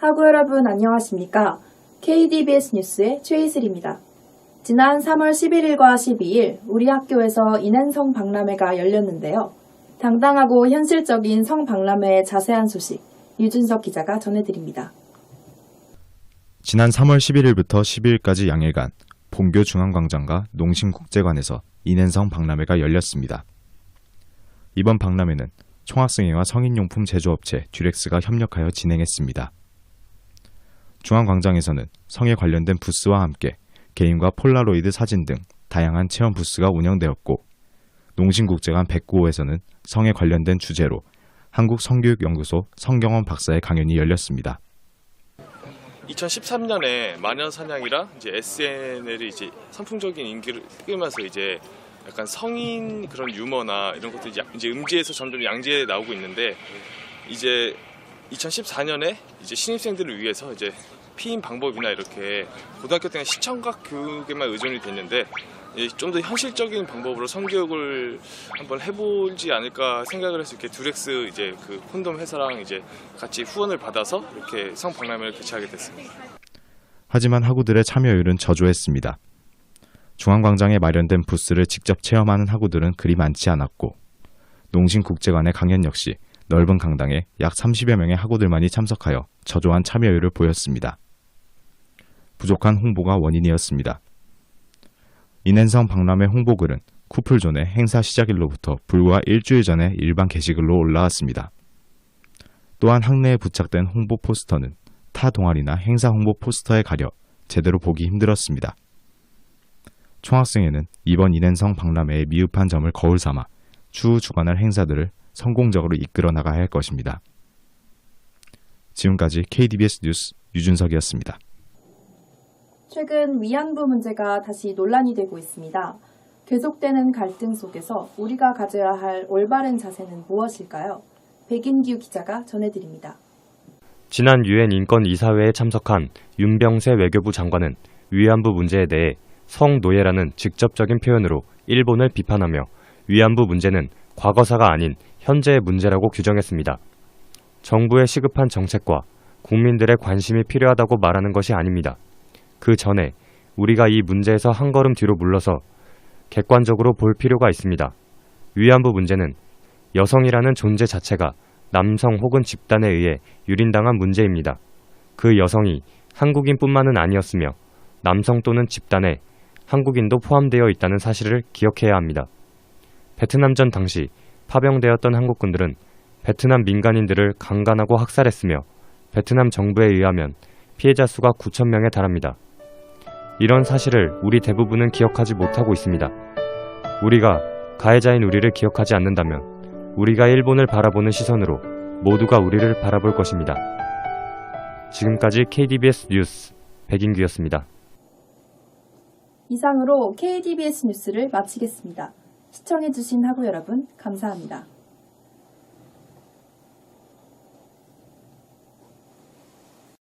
하구 여러분 안녕하십니까? KDBS 뉴스의 최이슬입니다. 지난 3월 11일과 12일 우리 학교에서 인앤성 박람회가 열렸는데요. 당당하고 현실적인 성박람회의 자세한 소식 유준석 기자가 전해드립니다. 지난 3월 11일부터 12일까지 양일간 본교 중앙광장과 농심국제관에서 인앤성 박람회가 열렸습니다. 이번 박람회는 총학생회와 성인용품 제조업체 듀렉스가 협력하여 진행했습니다. 중앙광장에서는 성에 관련된 부스와 함께 게임과 폴라로이드 사진 등 다양한 체험 부스가 운영되었고, 농심국제관 109호에서는 성에 관련된 주제로 한국성교육연구소 성경원 박사의 강연이 열렸습니다. 2013년에 마녀사냥이랑 이제 SNL이 이제 선풍적인 인기를 끌면서 이제 약간 성인 그런 유머나 이런 것들이 이제 음지에서 점점 양지에 나오고 있는데, 이제 2014년에 이제 신입생들을 위해서 이제 피임 방법이나 이렇게 고등학교 때는 시청각 교육에만 의존이 됐는데, 좀 더 현실적인 방법으로 성교육을 한번 해보지 않을까 생각을 해서 이렇게 듀렉스 이제 그 콘돔 회사랑 이제 같이 후원을 받아서 이렇게 성박람회를 개최하게 됐습니다. 하지만 학우들의 참여율은 저조했습니다. 중앙광장에 마련된 부스를 직접 체험하는 학우들은 그리 많지 않았고, 농심국제관의 강연 역시 넓은 강당에 약 30여 명의 학우들만이 참석하여 저조한 참여율을 보였습니다. 부족한 홍보가 원인이었습니다. 인앤성 박람회 홍보글은 쿠플존의 행사 시작일로부터 불과 일주일 전에 일반 게시글로 올라왔습니다. 또한 학내에 부착된 홍보 포스터는 타 동아리나 행사 홍보 포스터에 가려 제대로 보기 힘들었습니다. 총학생회는 이번 인앤성 박람회의 미흡한 점을 거울 삼아 추후 주관할 행사들을 성공적으로 이끌어 나가야 할 것입니다. 지금까지 KDBS 뉴스 유준석이었습니다. 최근 위안부 문제가 다시 논란이 되고 있습니다. 계속되는 갈등 속에서 우리가 가져야 할 올바른 자세는 무엇일까요? 백인규 기자가 전해드립니다. 지난 유엔 인권 이사회에 참석한 윤병세 외교부 장관은 위안부 문제에 대해 성노예라는 직접적인 표현으로 일본을 비판하며 위안부 문제는 과거사가 아닌 현재의 문제라고 규정했습니다. 정부의 시급한 정책과 국민들의 관심이 필요하다고 말하는 것이 아닙니다. 그 전에 우리가 이 문제에서 한 걸음 뒤로 물러서 객관적으로 볼 필요가 있습니다. 위안부 문제는 여성이라는 존재 자체가 남성 혹은 집단에 의해 유린당한 문제입니다. 그 여성이 한국인뿐만은 아니었으며 남성 또는 집단에 한국인도 포함되어 있다는 사실을 기억해야 합니다. 베트남전 당시 파병되었던 한국군들은 베트남 민간인들을 강간하고 학살했으며 베트남 정부에 의하면 피해자 수가 9,000명에 달합니다. 이런 사실을 우리 대부분은 기억하지 못하고 있습니다. 우리가 가해자인 우리를 기억하지 않는다면 우리가 일본을 바라보는 시선으로 모두가 우리를 바라볼 것입니다. 지금까지 KDBS 뉴스 백인규였습니다. 이상으로 KDBS 뉴스를 마치겠습니다. 시청해주신 학우 여러분 감사합니다.